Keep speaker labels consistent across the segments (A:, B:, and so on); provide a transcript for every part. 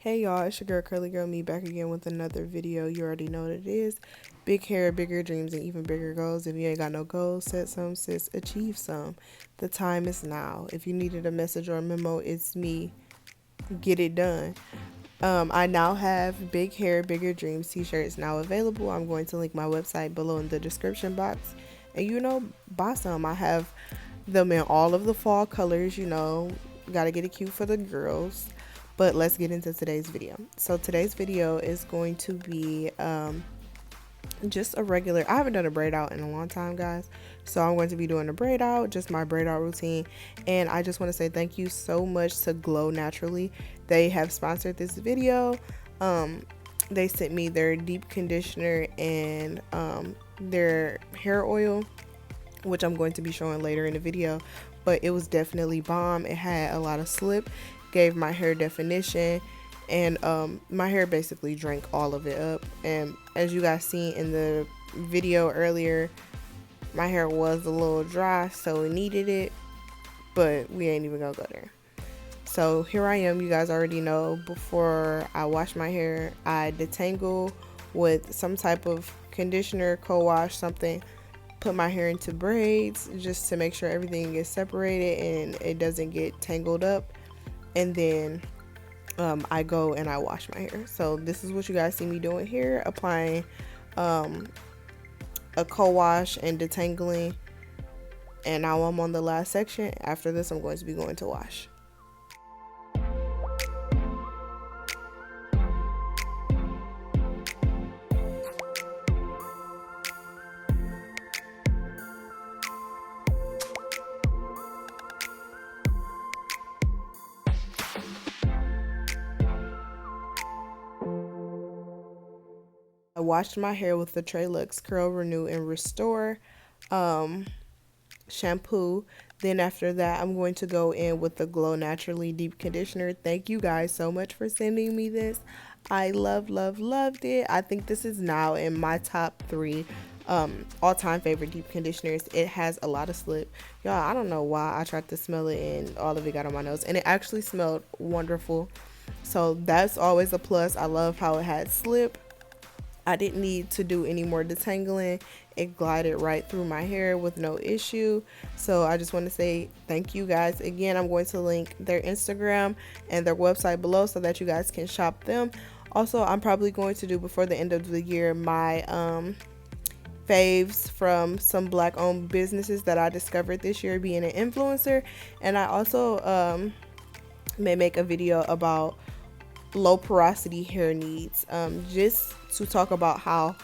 A: Hey y'all, it's your girl Curly Girl Me back again with another video. You already know what it is. Big hair, bigger dreams, and even bigger goals. If you ain't got no goals, set some, sis, achieve some. The time is now. If you needed a message or a memo, it's me. Get it done. I now have Big Hair, Bigger Dreams t-shirts now available. I'm going to link my website below in the description box. And buy some. I have them in all of the fall colors, gotta get it cute for the girls. But let's get into today's video. So today's video is going to be just a regular, I haven't done a braid out in a long time, guys. So I'm going to be doing a braid out, just my braid out routine. And I just want to say thank you so much to Glow Naturally. They have sponsored this video. They sent me their deep conditioner and their hair oil, which I'm going to be showing later in the video. But it was definitely bomb. It had a lot of slip, gave my hair definition, and my hair basically drank all of it up. And as you guys seen in the video earlier, my hair was a little dry, so it needed it, but we ain't even gonna go there. So here I am. You guys already know, before I wash my hair, I detangle with some type of conditioner, co-wash, something, put my hair into braids just to make sure everything gets separated and it doesn't get tangled up. And then I go and I wash my hair. So this is what you guys see me doing here, applying a co-wash and detangling. And now I'm on the last section. After this, I'm going to be going to wash. I washed my hair with the TreLuxe Curl, Renew, and Restore shampoo. Then after that, I'm going to go in with the Glow Naturally Deep Conditioner. Thank you guys so much for sending me this. I loved it. I think this is now in my top 3 all-time favorite deep conditioners. It has a lot of slip. Y'all, I don't know why I tried to smell it and all of it got on my nose. And it actually smelled wonderful. So that's always a plus. I love how it had slip. I didn't need to do any more detangling. It glided right through my hair with no issue. So I just want to say thank you guys. Again, I'm going to link their Instagram and their website below so that you guys can shop them. Also, I'm probably going to do, before the end of the year, my faves from some black owned businesses that I discovered this year being an influencer. And I also may make a video about low porosity hair needs, just to talk about how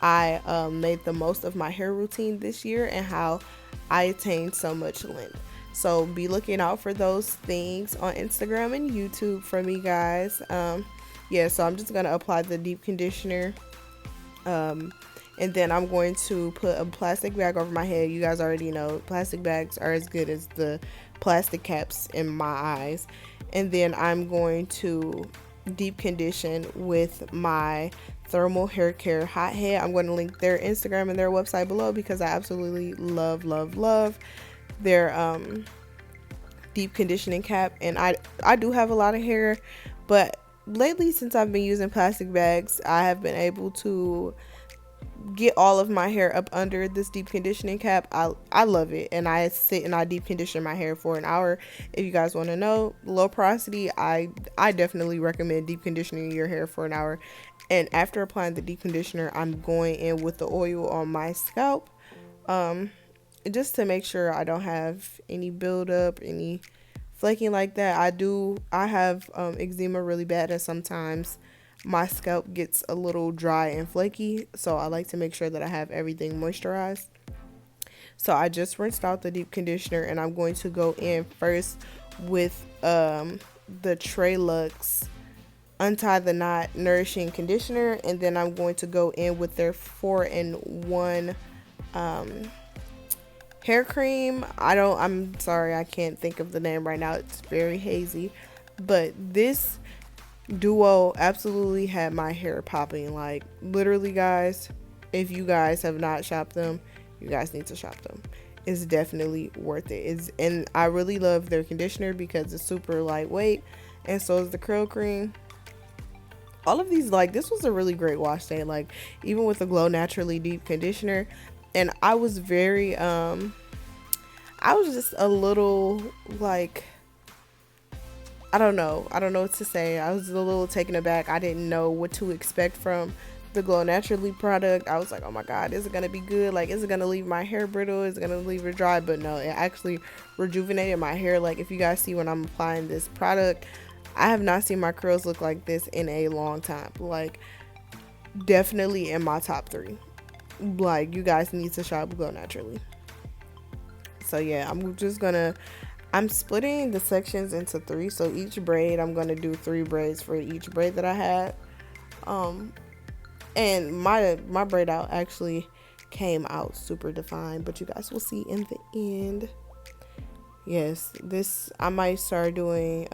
A: I made the most of my hair routine this year and how I attained so much length. So be looking out for those things on Instagram and YouTube for me, guys. Yeah, so I'm just gonna apply the deep conditioner, and then I'm going to put a plastic bag over my head. You guys already know plastic bags are as good as the plastic caps in my eyes. And then I'm going to deep condition with my thermal hair care hot head. I'm going to link their Instagram and their website below because I absolutely love their deep conditioning cap. And I do have a lot of hair, but lately, since I've been using plastic bags, I have been able to get all of my hair up under this deep conditioning cap. I love it, and I sit and I deep condition my hair for an hour. If you guys want to know low porosity, I definitely recommend deep conditioning your hair for an hour. And after applying the deep conditioner, I'm going in with the oil on my scalp, just to make sure I don't have any buildup, any flaking like that. I have eczema really bad, and sometimes my scalp gets a little dry and flaky, so I like to make sure that I have everything moisturized. So I just rinsed out the deep conditioner, and I'm going to go in first with the TreLuxe Untie The Knot Nourishing Conditioner, and then I'm going to go in with their 4-in-1 hair cream. I'm sorry, I can't think of the name right now. It's very hazy, but this duo absolutely had my hair popping. Like, literally, guys, if you guys have not shopped them, you guys need to shop them. It's definitely worth it. And I really love their conditioner because it's super lightweight, and so is the curl cream. all of these, like, this was a really great wash day, like even with the Glow Naturally deep conditioner. And I was very I was just a little like, I don't know what to say. I was a little taken aback. I didn't know what to expect from the Glow Naturally product. I was like, oh my god, is it gonna be good? Like, is it gonna leave my hair brittle? Is it gonna leave it dry? But no, it actually rejuvenated my hair. Like, if you guys see when I'm applying this product, I have not seen my curls look like this in a long time. Like, definitely in my top 3. Like, you guys need to shop Glow Naturally. So yeah, I'm splitting the sections into 3. So each braid, I'm gonna do 3 braids for each braid that I had. And my braid out actually came out super defined, but you guys will see in the end. Yes, this, I might start doing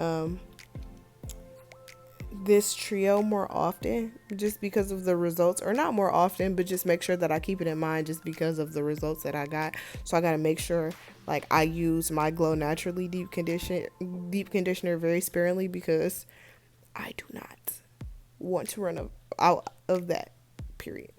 A: this trio more often, just because of the results, or not more often, but just make sure that I keep it in mind, just because of the results that I got. So I got to make sure, like, I use my Glow Naturally deep conditioner very sparingly, because I do not want to run out of that, period.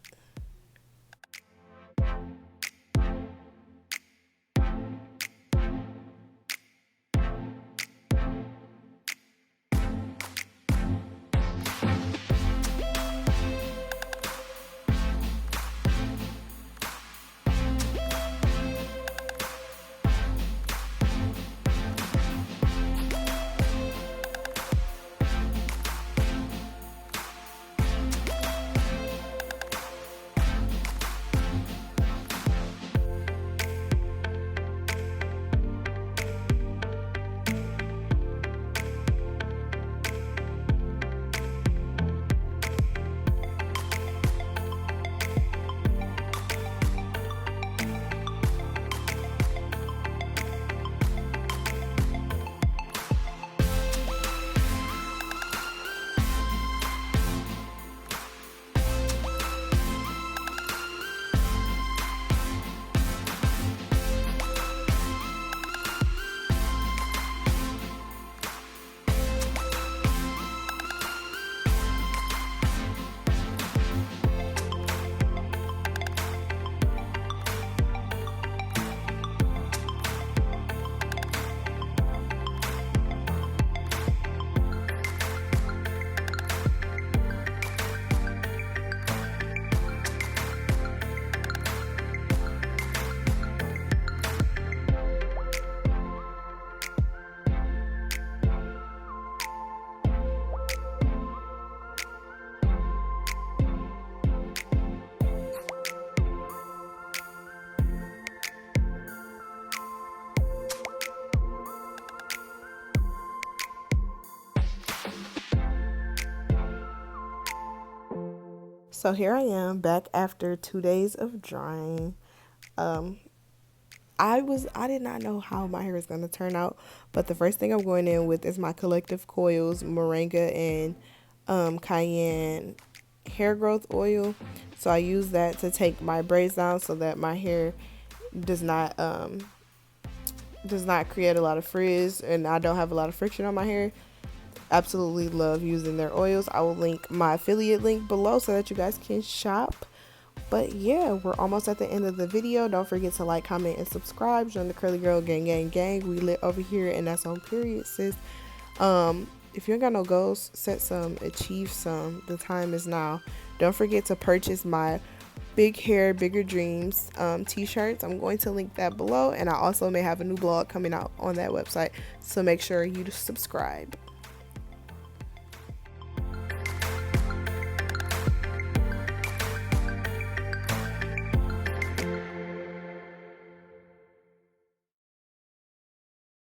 A: So here I am back after 2 days of drying. I did not know how my hair is going to turn out, but the first thing I'm going in with is my Kollective Koils Moringa and Cayenne hair growth oil. So I use that to take my braids down, so that my hair does not create a lot of frizz, and I don't have a lot of friction on my hair. Absolutely love using their oils. I will link my affiliate link below so that you guys can shop. But yeah, we're almost at the end of the video. Don't forget to like, comment, and subscribe. Join the Curly Girl gang. We lit over here, and that's on period, sis. If you ain't got no goals, set some, achieve some. The time is now. Don't forget to purchase my Big Hair Bigger Dreams t-shirts. I'm going to link that below, and I also may have a new blog coming out on that website, so make sure you subscribe.